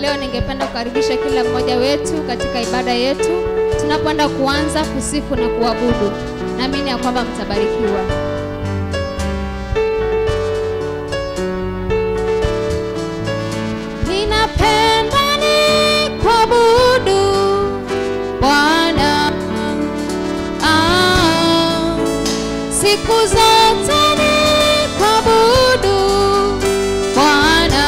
Leo ningependa kukaribisha kila mmoja wetu katika ibada yetu. Tunapoenda kuanza kusifu na kuabudu, naamini ya kwamba mtabarikiwa. Ninapenda ni kuabudu Bwana, siku zote ni kuabudu Bwana.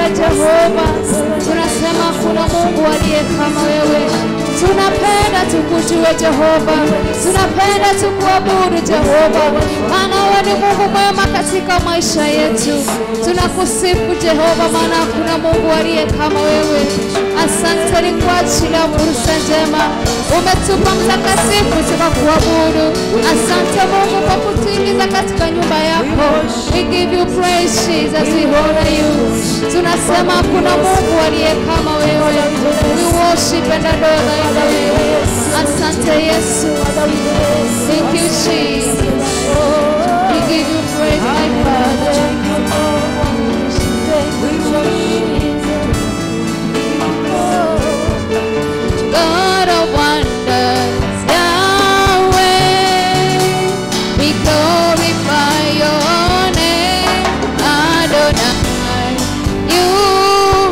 wewe Jehova. Tunasema kuna Mungu aliye kama wewe. Tunapenda tukujue Jehova. Tunapenda tukuabudu Jehova. Maana wewe ni Mungu mwema katika maisha yetu. Tunakusifu Jehova maana kuna Mungu aliye kama wewe. Asante ni kwa ajili ya fursa njema. Umetupa mtakatifu tukakuabudu. Asante Mungu kwa kutuingiza katika nyumba yako. We give you praise Jesus, we honor you. Tunasema kuna Mungu aliye kama wewe. We worship and adore thy name. Asante Yesu. Thank you Jesus. We give you praise my Father. God of wonders, Yahweh, we glorify your name, Adonai. You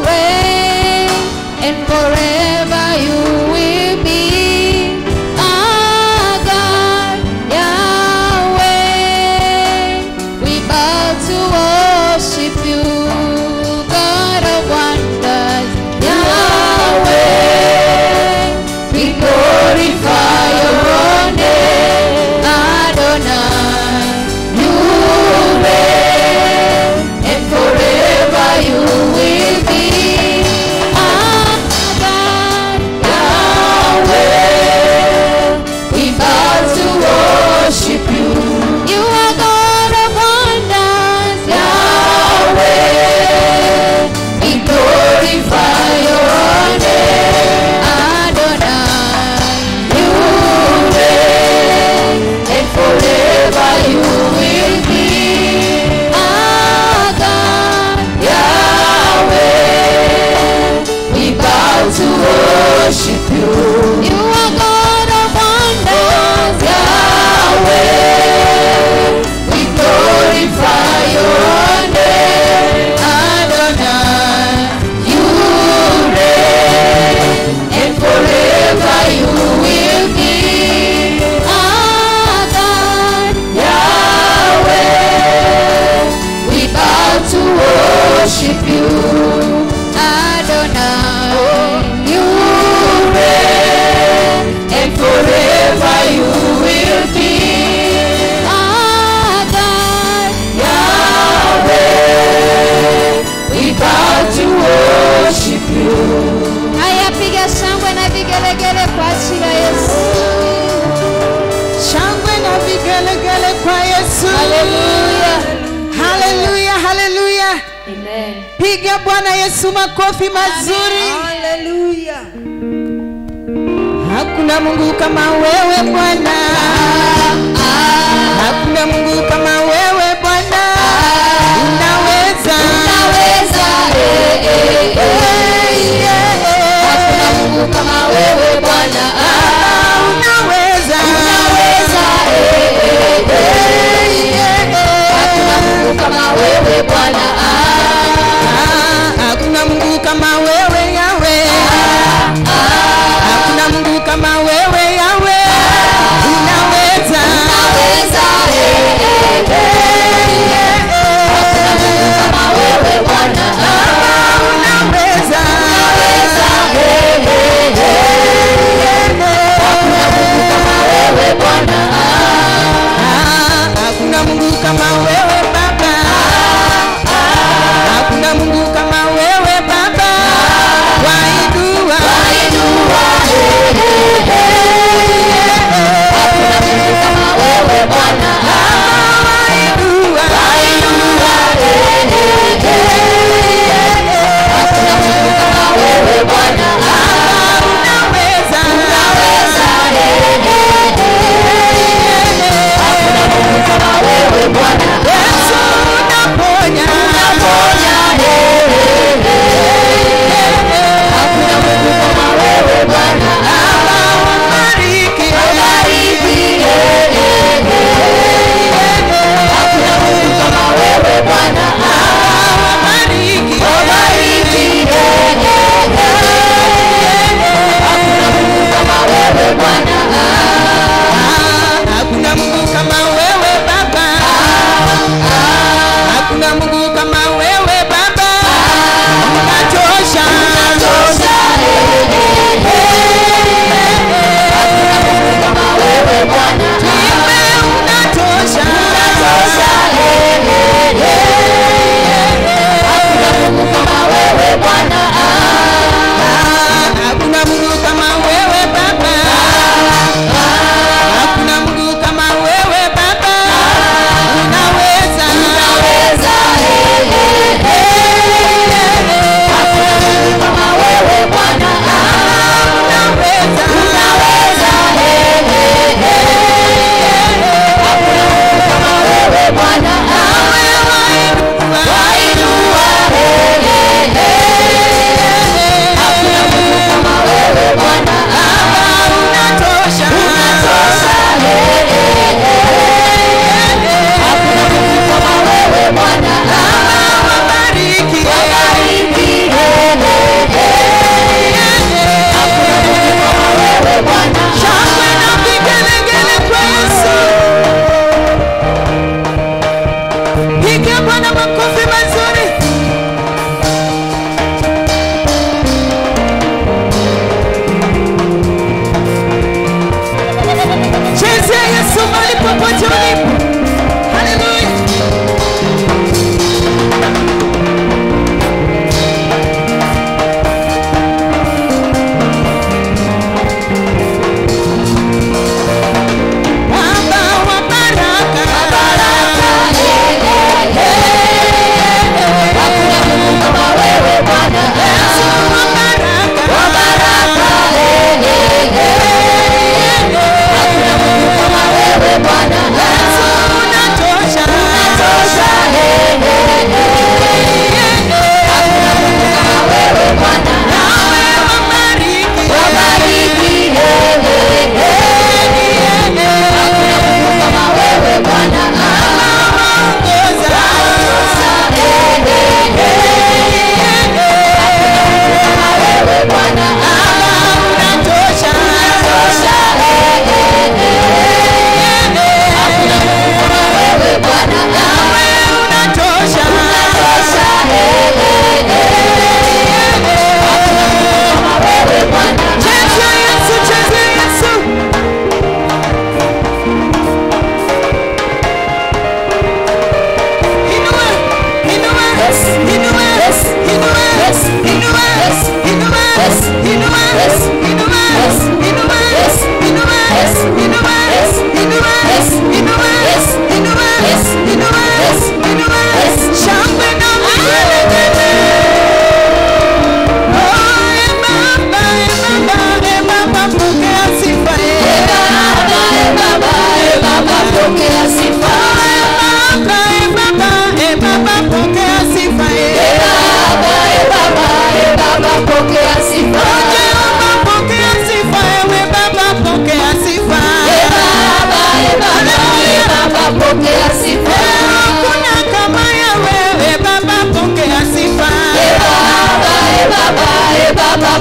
reign, and forever you will be. Our God, Yahweh, we bow to worship you. God of wonders, Yahweh, we glorify your name, Adonai. You reign, and forever you will be. Our God, Yahweh, we bow to worship you. You are God of wonders, Yahweh, we glorify your name, Adonai. You reign, and forever you will be. Our God, Yahweh, we bow to worship you. You are God of wonders, Yahweh, we glorify your name, Adonai. You reign, and forever you will be. Our God, Yahweh, we bow to worship you, Adonai. You reign, and forever you will be. Our God, Yahweh, we bow to worship you. Haya, piga shangwe na vigelegele kwa ajili ya Yesu. Shangwe na vigelegele kwa Yesu. Hallelujah. Hallelujah, hallelujah. Amen. Piga Bwana Yesu makofi mazuri. Hallelujah. Hakuna Mungu kama wewe Bwana. Hakuna Mungu kama wewe Bwana. Unaweza. Hakuna Mungu kama wewe Bwana. Unaweza. Hakuna Mungu kama wewe Bwana. Hakuna Mungu kama wewe Yahweh. Hakuna Mungu kama wewe Yahweh. Unaweza. Unaweza.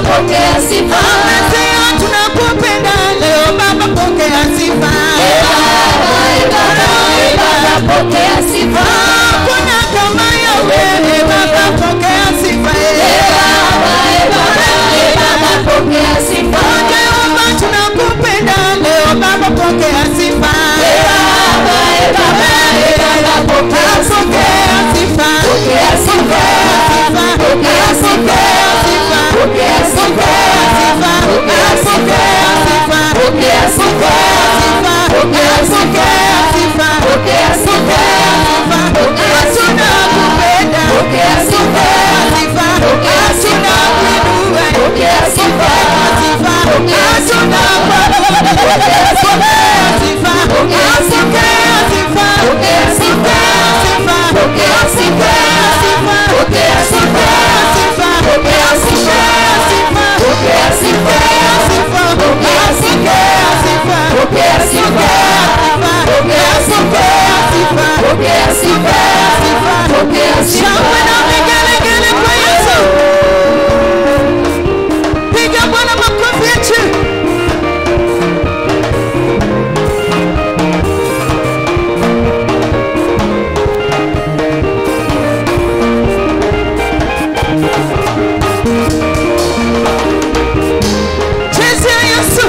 pokea sifa. Umesema tunakupenda leo Baba pokea sifa. Baba pokea sifa. Kuna kama wewe Baba pokea sifa. Baba pokea sifa. Jehova tunakupenda leo Baba pokea sifa. Baba pokea sifa. Pokea sifa. Pokea sifa. Pokea sifa. Pokea sifa. Pokea sifa. Pokea sifa. Pokea sifa. Pokea tunakupenda. Pokea sifa. Pokea sifa. Pokea sifa. Pokea tunakupenda. Pokea sifa. Pokea sifa. Pokea sifa. Pokea sifa. Pokea sifa. Pokea sifa. Pokea sifa. Pokea sifa. Pokea sifa. Pokea sifa. Pokea sifa. Pokea sifa. Shangwe na vigelegele kwa Yesu. Piga Bwana makofi ya juu. Chezea Yesu.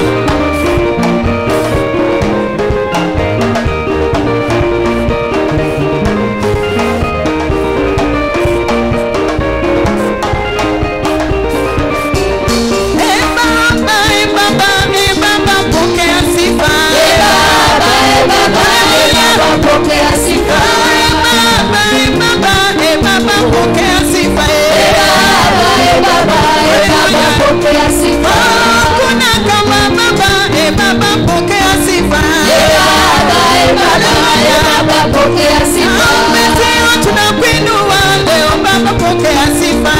Baba pokea sifa. Baba pokea sifa. Baba pokea sifa. Baba pokea sifa. Kuna kama Baba pokea sifa. Baba pokea sifa. Umesema tunakuinua leo Baba pokea sifa.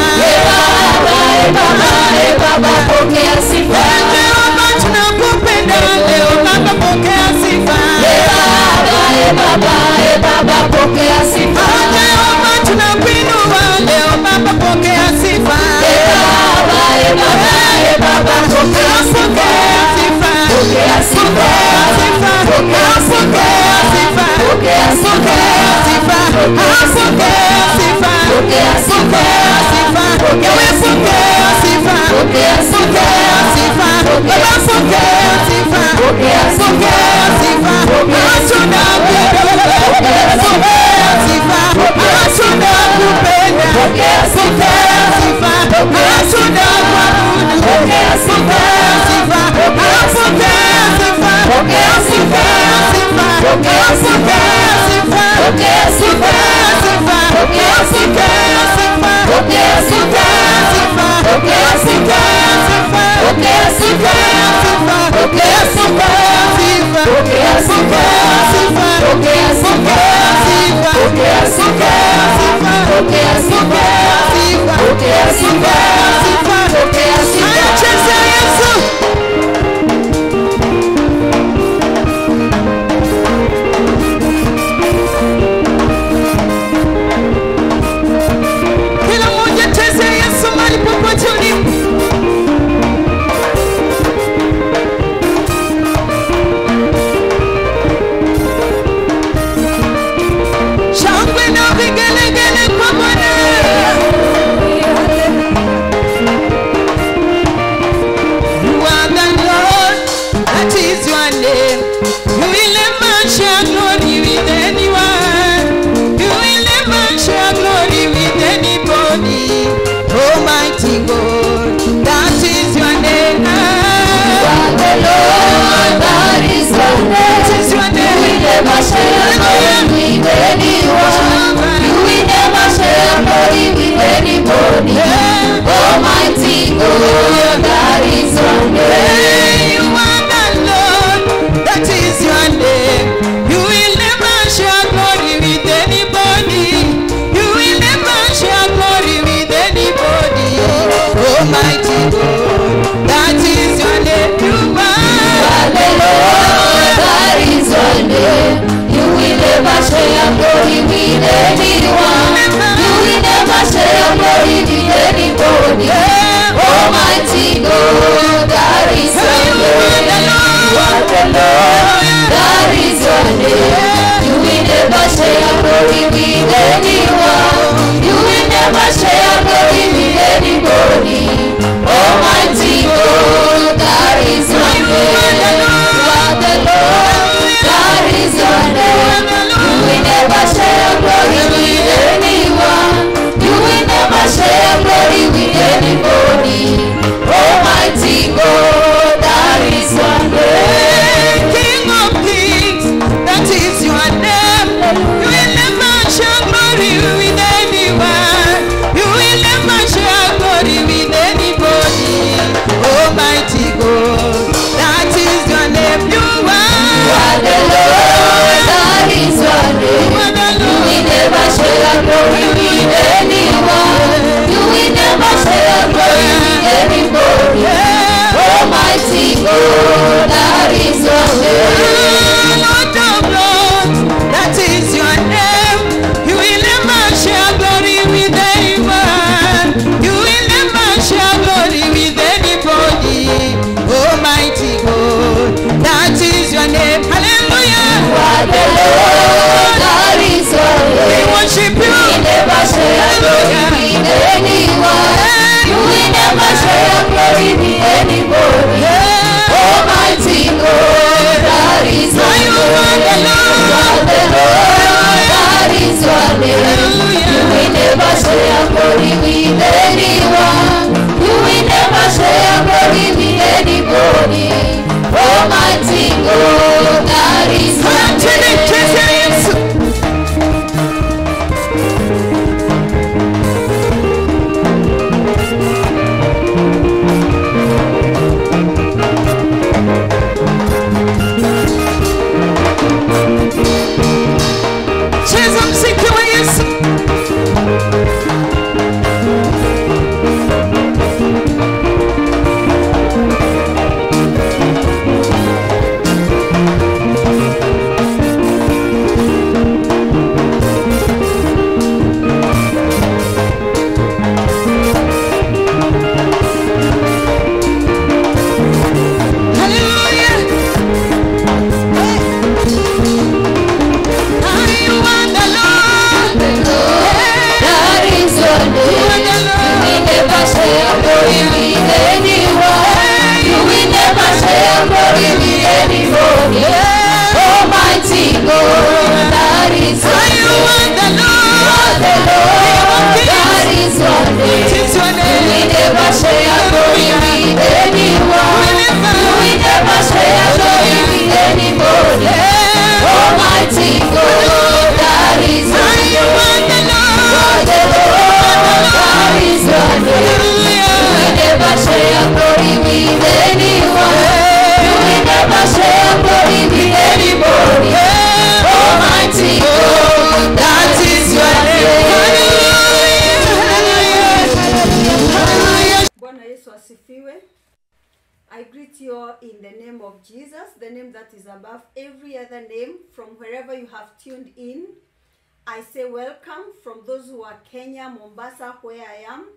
Baba pokea sifa. Jehova tunakupenda leo Baba pokea sifa. Baba pokea sifa. Jehova tunakuinua leo Baba pokea sifa. Baba pokea sifa. Pokea sifa. Pokea sifa. Pokea sifa. Pokea sifa. Pokea sifa. Pokea sifa. Pokea sifa. Pokea sifa. Pokea sifa. Kila mmoja cheze Yesu mahali popote ulipo. Shangwe na vigelegele kwa Bwana. You are the Lord, that is your name. You will never share glory with anyone. You will never share glory with anybody. Almighty God, that is your name. The Lord, that is your name. That is your name. You will never share glory with anyone. You will never share glory with anybody. Almighty God, that is your name. You are the Lord, that is your name. You will never share glory with anybody. You will never share glory with anybody. Almighty God, that is your name. You are The Lord, that is your name. You will never share glory with anyone. You will never share glory with anybody. Almighty God, that is your name. You are the Lord, that is your name. You will never share your glory with anyone. You will never share your glory with anybody. Almighty God, that is your name. You are the Lord, that is your name. You will never share your glory with anyone. You will never share your glory with anybody. Almighty God, that is your name. King of kings, that is your name. You will never share glory with anyone. You will never share glory with anybody. Almighty God, that is your name. You are the Lord, that is your name. You will never share your glory with anyone. You will never share your glory with anybody. Almighty God, that is your name. Lord of Lords, that is your name. You will never share glory with anyone. You will never share glory with anybody. Almighty God, that is your name. Hallelujah. You are the Lord, that is your name. We worship you. You will never share your glory with anyone. You will never share your glory with anybody. Almighty God, that is your name. You are the Lord, that is your name. You will never share your glory with anyone. You will never share your glory with anybody. Almighty God, that is your name. Jesus, seek you ways. I greet you all in the name of Jesus, the name that is above every other name. From wherever you have tuned in, I say welcome. From those who are Kenya, Mombasa, where I am,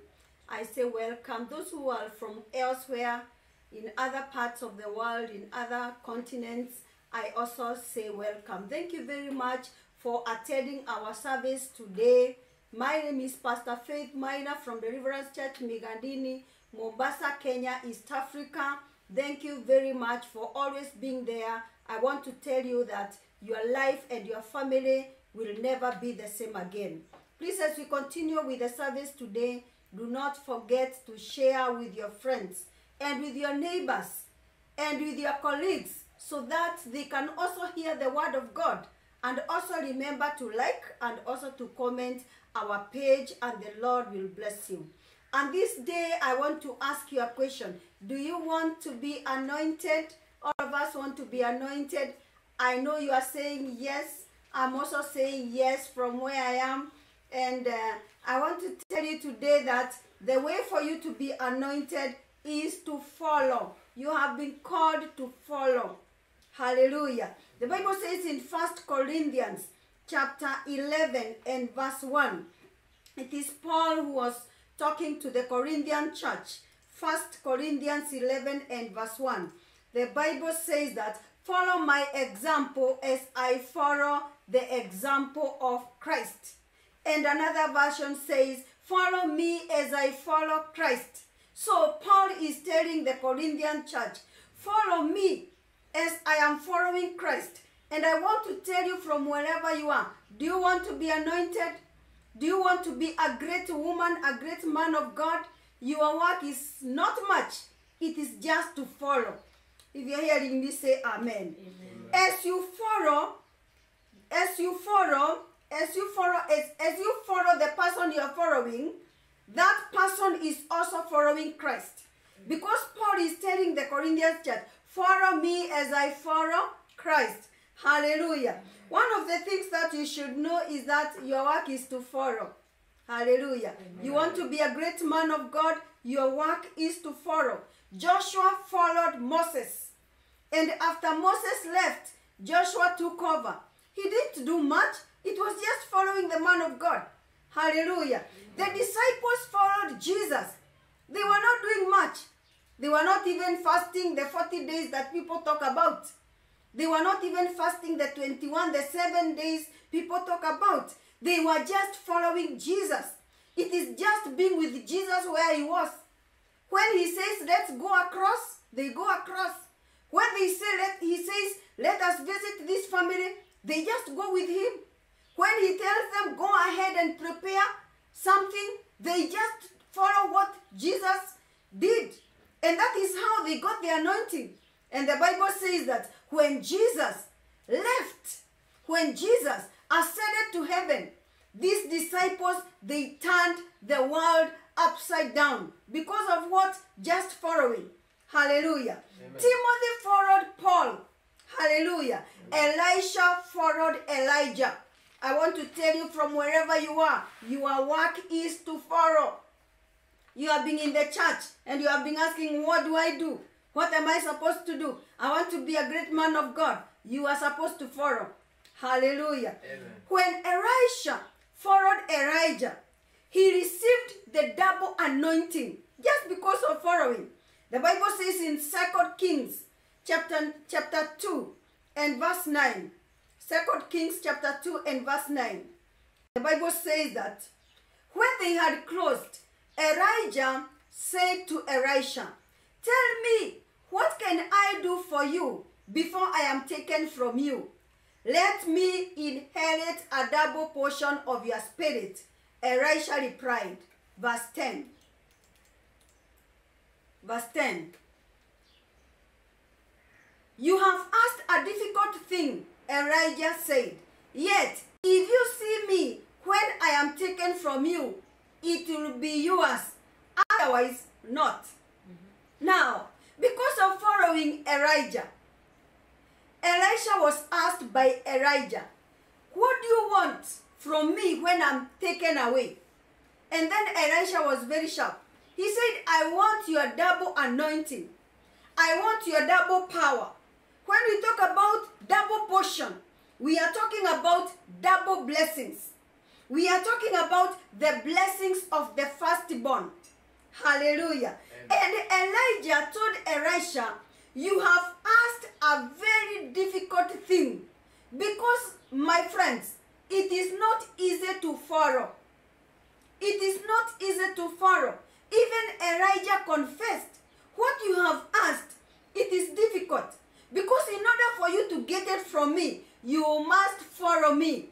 I say welcome. Those who are from elsewhere, in other parts of the world, in other continents, I also say welcome. Thank you very much for attending our service today. My name is Pastor Faith Maina from Deliverance Church, Migandini, Mombasa, Kenya, East Africa. Thank you very much for always being there. I want to tell you that your life and your family will never be the same again. Please, as we continue with the service today, do not forget to share with your friends and with your neighbors and with your colleagues so that they can also hear the word of God. And also remember to like and also to comment our page, and the Lord will bless you. And this day, I want to ask you a question. Do you want to be anointed? All of us want to be anointed. I know you are saying yes. I'm also saying yes from where I am. And I want to tell you today that the way for you to be anointed is to follow. You have been called to follow. Hallelujah. The Bible says in 1 Corinthians chapter 11 and verse 1. It is Paul who was talking to the Corinthian church. 1 Corinthians 11 and verse 1. The Bible says that, follow my example as I follow the example of Christ. And another version says, follow me as I follow Christ. So Paul is telling the Corinthian church, follow me as I am following Christ. And I want to tell you from wherever you are, do you want to be anointed? Do you want to be a great woman, a great man of God? Your work is not much. It is just to follow. If you're hearing me, say amen. Amen. As you follow the person you are following, that person is also following Christ. Because Paul is telling the Corinthian church, follow me as I follow Christ. Hallelujah. One of the things that you should know is that your work is to follow. Hallelujah. Amen. You want to be a great man of God, your work is to follow. Joshua followed Moses. And after Moses left, Joshua took over. He didn't do much. It was just following the man of God. Hallelujah. Amen. The disciples followed Jesus. They were not doing much. They were not even fasting the 40 days that people talk about. They were not even fasting the 21, the 7 days people talk about. They were just following Jesus. It is just being with Jesus where he was. When he says, let's go across, they go across. When he says, let us visit this family, they just go with him. When he tells them, go ahead and prepare something, they just follow what Jesus did. And that is how they got the anointing. And the Bible says that when Jesus left, when Jesus ascended to heaven, these disciples, they turned the world upside down. Because of what? Just following. Hallelujah. Amen. Timothy followed Paul. Hallelujah. Amen. Elisha followed Elijah. I want to tell you from wherever you are, your work is to follow. You have been in the church and you have been asking, what do I do? What am I supposed to do? I want to be a great man of God. You are supposed to follow. Hallelujah. Amen. When Elisha followed Elijah, he received the double anointing just because of following. The Bible says in 2 Kings chapter 2 and verse 9. 2 Kings chapter 2 and verse 9. The Bible says that when they had closed, Elijah said to Elisha, tell me, what can I do for you before I am taken from you? Let me inherit a double portion of your spirit. Elisha replied, verse 10. Verse 10. You have asked a difficult thing, Elijah said. Yet, if you see me when I am taken from you, it will be yours. Otherwise, not. Mm-hmm. Now, because of following Elijah, Elisha was asked by Elijah, what do you want from me when I'm taken away? And then Elisha was very sharp. He said, I want your double anointing. I want your double power. When we talk about double portion, we are talking about double blessings. We are talking about the blessings of the firstborn. Hallelujah. Amen. And Elijah told Elisha, you have asked a very difficult thing. Because, my friends, it is not easy to follow. It is not easy to follow. Even Elijah confessed, what you have asked, it is difficult. Because in order for you to get it from me, you must follow me.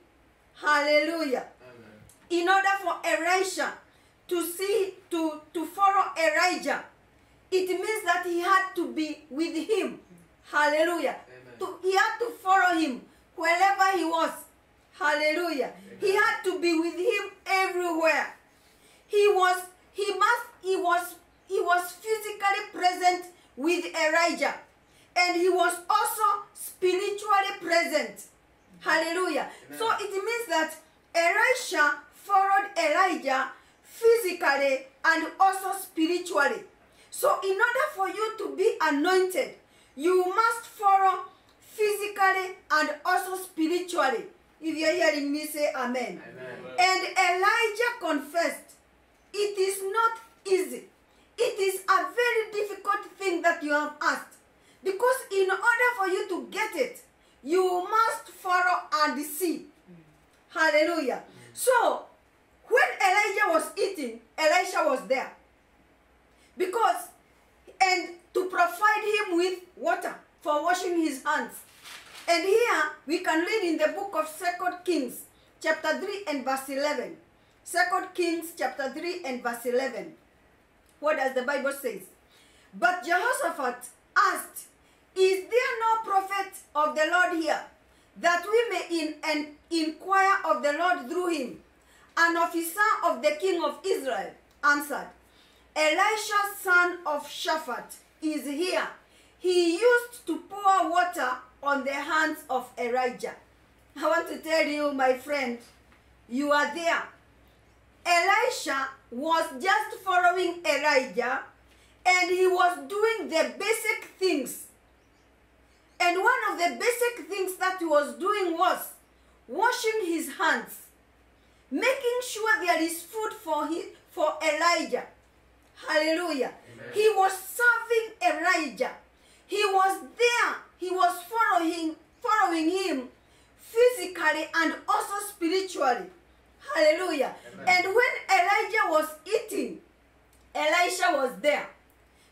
Hallelujah. Amen. In order for Elisha to follow Elijah, it means that he had to be with him. Hallelujah. He had to follow him wherever he was. Hallelujah. Amen. He had to be with him everywhere. He was physically present with Elijah. And he was also spiritually present. Hallelujah. Amen. So it means that Elisha followed Elijah physically and also spiritually. So in order for you to be anointed, you must follow physically and also spiritually. If you're hearing me, say amen. Amen. And Elijah confessed, it is not easy. It is a you have asked. Because in order for you to get it, you must follow and see. Hallelujah. So, when Elijah was eating, Elisha was there. Because, and to provide him with water for washing his hands. And here, we can read in the book of 2 Kings, chapter 3 and verse 11. 2 Kings, chapter 3 and verse 11. What does the Bible say? But Jehoshaphat asked, is there no prophet of the Lord here, that we may inquire of the Lord through him? An officer of the king of Israel answered, Elisha, son of Shaphat, is here. He used to pour water on the hands of Elijah. I want to tell you, my friend, you are there. Elisha was just following Elijah, and he was doing the basic things. And one of the basic things that he was doing was washing his hands, making sure there is food for Elijah. Hallelujah. Amen. He was serving Elijah. He was there. He was following him physically and also spiritually. Hallelujah. Amen. And when Elijah was eating, Elisha was there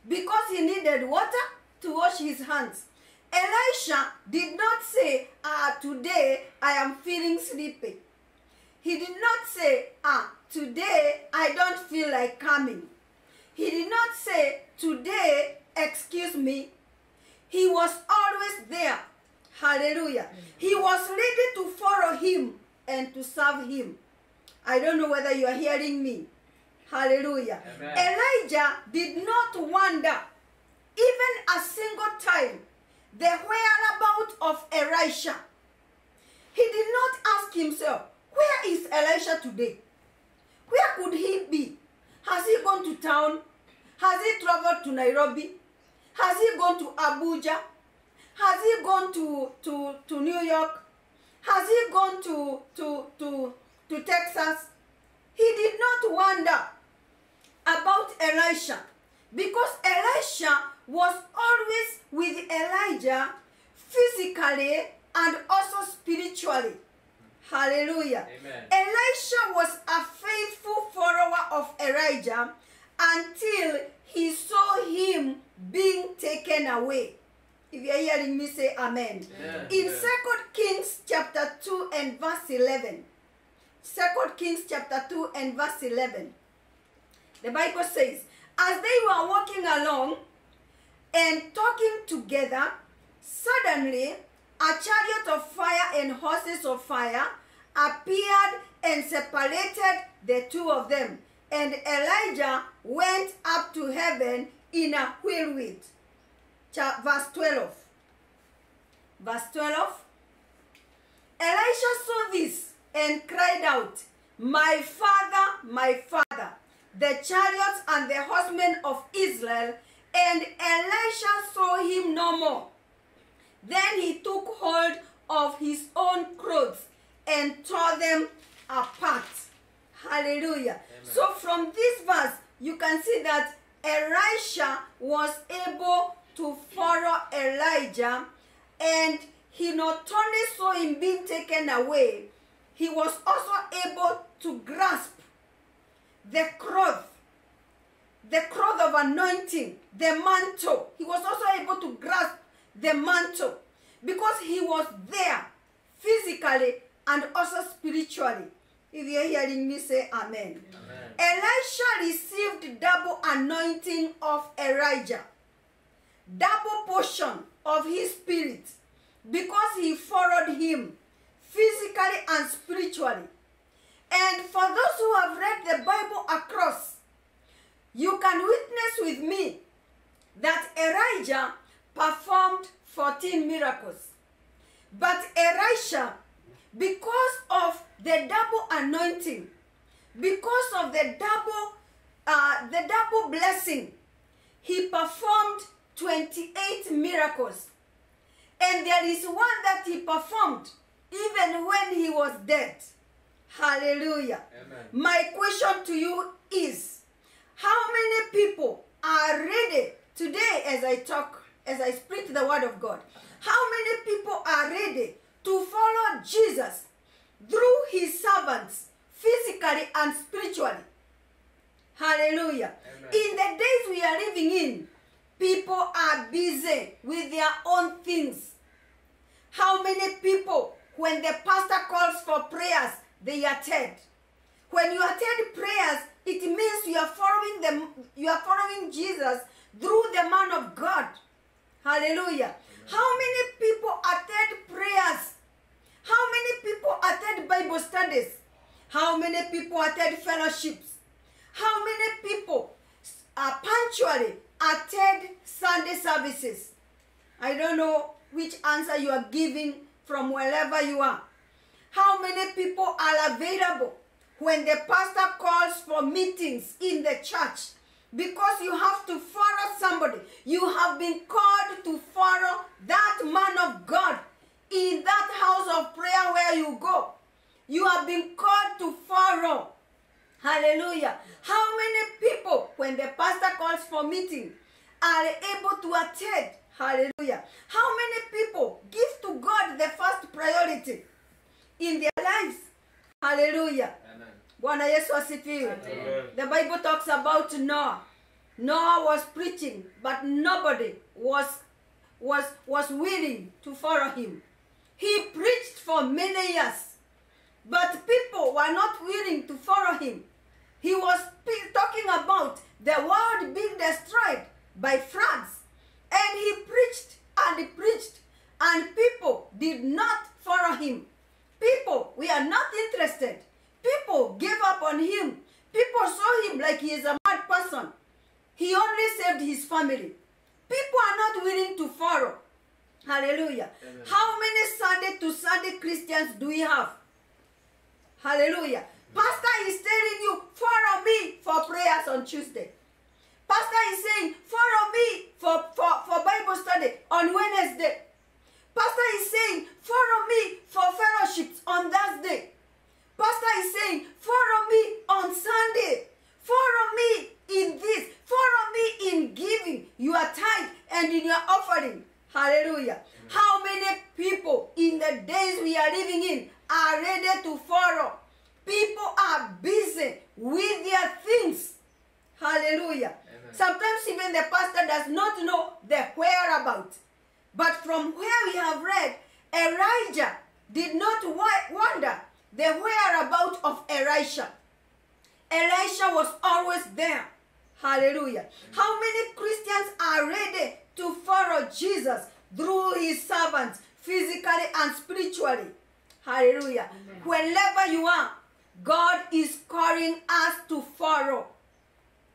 because he needed water to wash his hands. Elisha did not say, today I am feeling sleepy. He did not say, today I don't feel like coming. He did not say, today, excuse me. He was always there. Hallelujah. He was ready to follow him and to serve him. I don't know whether you are hearing me. Hallelujah. Amen. Elijah did not wonder even a single time the whereabouts of Elisha. He did not ask himself, where is Elisha today? Where could he be? Has he gone to town? Has he traveled to Nairobi? Has he gone to Abuja? Has he gone to New York? Has he gone to Texas? He did not wonder about Elisha, because Elisha was always with Elijah physically and also spiritually. Hallelujah. Amen. Elisha was a faithful follower of Elijah until he saw him being taken away. If you are hearing me, say amen. Amen. In 2 Kings chapter 2 and verse 11. 2 Kings chapter 2 and verse 11. The Bible says, as they were walking along and talking together, suddenly a chariot of fire and horses of fire appeared and separated the two of them. And Elijah went up to heaven in a whirlwind. Verse 12. Verse 12. Elisha saw this and cried out, my father, the chariots and the horsemen of Israel. And Elisha saw him no more. Then he took hold of his own clothes and tore them apart. Hallelujah. Amen. So from this verse, you can see that Elisha was able to follow Elijah, and he not only saw him being taken away, he was also able to grasp the cloth of anointing, the mantle. He was also able to grasp the mantle because he was there physically and also spiritually. If you're hearing me, say amen. Amen. Elisha received double anointing of Elijah, double portion of his spirit, because he followed him physically and spiritually. And for those who have read the Bible across, you can witness with me that Elijah performed 14 miracles. But Elisha, because of the double anointing, because of the double blessing, he performed 28 miracles. And there is one that he performed even when he was dead. Hallelujah. Amen. My question to you is, how many people are ready today as as I talk, as I speak the word of God. How many people are ready to follow Jesus through his servants, physically and spiritually? Hallelujah. Amen. In the days we are living in, people are busy with their own things. How many people, when the pastor calls for prayers, they attend? When you attend prayers, it means you are following them, you are following Jesus through the man of God. Hallelujah. How many people attend prayers? How many people attend Bible studies? How many people attend fellowships? How many people punctually attend Sunday services? I don't know which answer you are giving from wherever you are. How many people are available when the pastor calls for meetings in the church? Because you have to follow somebody. You have been called to follow that man of God in that house of prayer where you go. You have been called to follow. Hallelujah. How many people, when the pastor calls for meeting, are able to attend? Hallelujah. How many people give to God the first priority in their lives? Hallelujah. Amen. Bwana Yesu asifiwe. Amen. The Bible talks about Noah. Noah was preaching, but nobody was willing to follow him. He preached for many years, but people were not willing to follow him. He was talking about the world being destroyed by floods, and he preached, and people did not follow him. People were not interested. People gave up on him. People saw him like he is a mad person. He only saved his family. People are not willing to follow. Hallelujah. Amen. How many Sunday to Sunday Christians do we have? Hallelujah. Pastor is telling you, follow me for prayers on Tuesday. Pastor is saying, follow me for Bible study on Wednesday. Pastor is saying, follow me for fellowships on Thursday. Pastor is saying, follow me on Sunday. Follow me in this. Follow me in giving your tithe and in your offering. Hallelujah. How many people in the days we are living in are ready to follow? People are busy with their things. Hallelujah. Amen. Sometimes even the pastor does not know the whereabouts. But from where we have read, Elijah did not wonder the whereabouts of Elisha. Elisha was always there. Hallelujah. How many Christians are ready to follow Jesus through his servants, physically and spiritually? Hallelujah. Amen. Wherever you are, God is calling us to follow.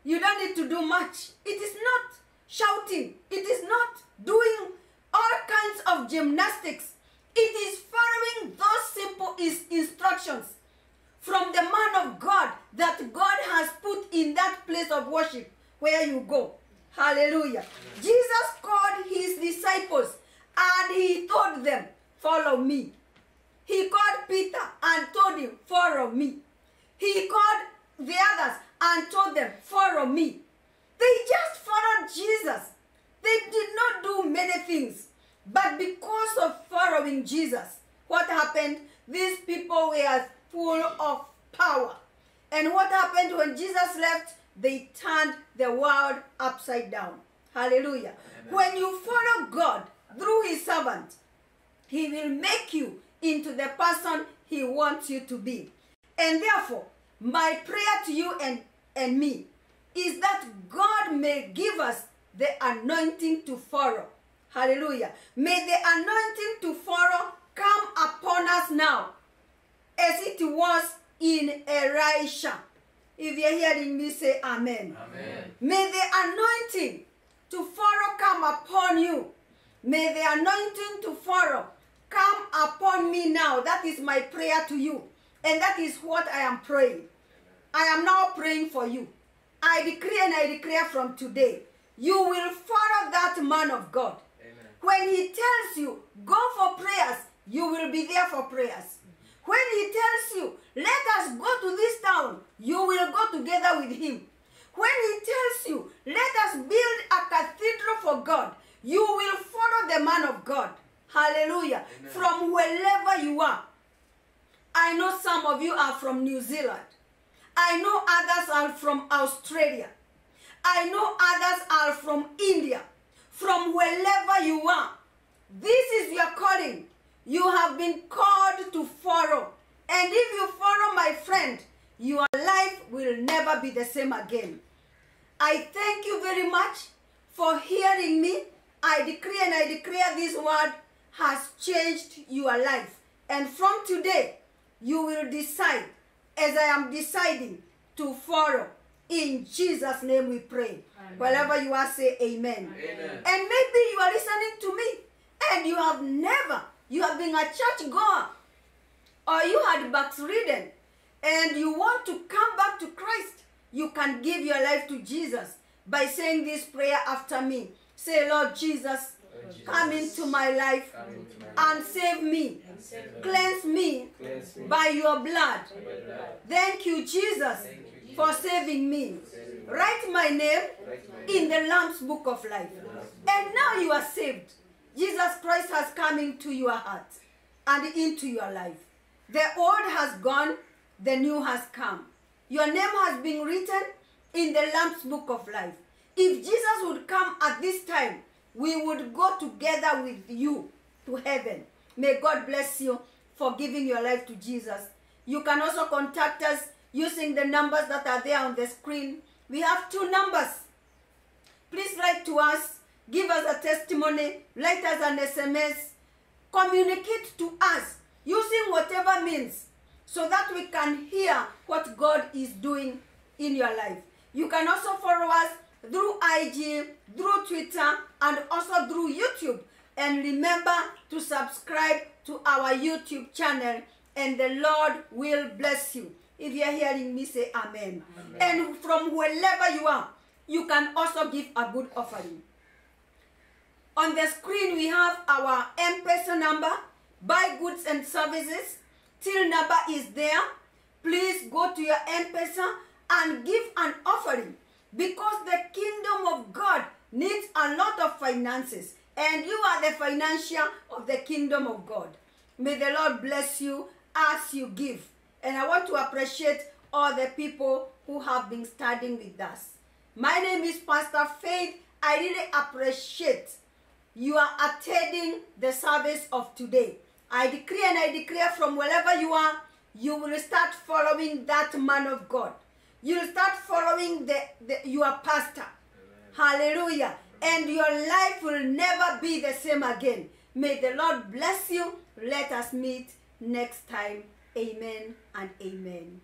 You don't need to do much. It is not shouting. It is not doing all kinds of gymnastics. It is following those simple instructions from the man of God that God has put in that place of worship where you go. Hallelujah. Jesus called his disciples and he told them, follow me. He called Peter and told him, follow me. He called the others and told them, follow me. They just followed Jesus. They did not do many things. But because of following Jesus, what happened? These people were full of power. And what happened when Jesus left? They turned the world upside down. Hallelujah. Amen. When you follow God through his servant, he will make you into the person he wants you to be. And therefore, my prayer to you and me is that God may give us the anointing to follow. Hallelujah. May the anointing to follow come upon us now as it was in Elisha. If you're hearing me, say amen. Amen. May the anointing to follow come upon you. May the anointing to follow come upon me now. That is my prayer to you. And that is what I am praying. I am now praying for you. I decree and I declare from today, you will follow that man of God. Amen. When he tells you, go for prayers, you will be there for prayers. When he tells you, let us go to this town, you will go together with him. When he tells you, let us build a cathedral for God. You will follow the man of God. Hallelujah. Amen. From wherever you are. I know some of you are from New Zealand. I know others are from Australia. I know others are from India. From wherever you are. This is your calling. You have been called to follow. And if you follow, my friend, your life will never be the same again. I thank you very much for hearing me. I decree and I declare this word has changed your life. And from today, you will decide, as I am deciding, to follow. In Jesus' name we pray. Amen. Wherever you are, say amen. Amen. And maybe you are listening to me and you have been a church goer, or you had backslidden and you want to come back to Christ. You can give your life to Jesus by saying this prayer after me. Say, Lord Jesus, come into my life and save me. Cleanse me by your blood. Thank you, Jesus, for saving me. Write my name in the Lamb's Book of Life. And now you are saved. Jesus Christ has come into your heart and into your life. The old has gone, the new has come. Your name has been written in the Lamb's Book of Life. If Jesus would come at this time, we would go together with you to heaven. May God bless you for giving your life to Jesus. You can also contact us using the numbers that are there on the screen. We have 2 numbers. Please write to us, give us a testimony, write us an SMS, communicate to us using whatever means so that we can hear what God is doing in your life. You can also follow us through IG, through Twitter, and also through YouTube. And remember to subscribe to our YouTube channel, and the Lord will bless you. If you are hearing me, say amen. Amen. And from wherever you are, you can also give a good offering. On the screen, we have our M-Pesa number, buy goods and services. Till number is there. Please go to your M-Pesa and give an offering, because the kingdom of God needs a lot of finances, and you are the financier of the kingdom of God. May the Lord bless you as you give. And I want to appreciate all the people who have been studying with us. My name is Pastor Faith. I really appreciate you are attending the service of today. I decree and I declare, from wherever you are, you will start following that man of God. You will start following your pastor. Amen. Hallelujah. And your life will never be the same again. May the Lord bless you. Let us meet next time. Amen and amen.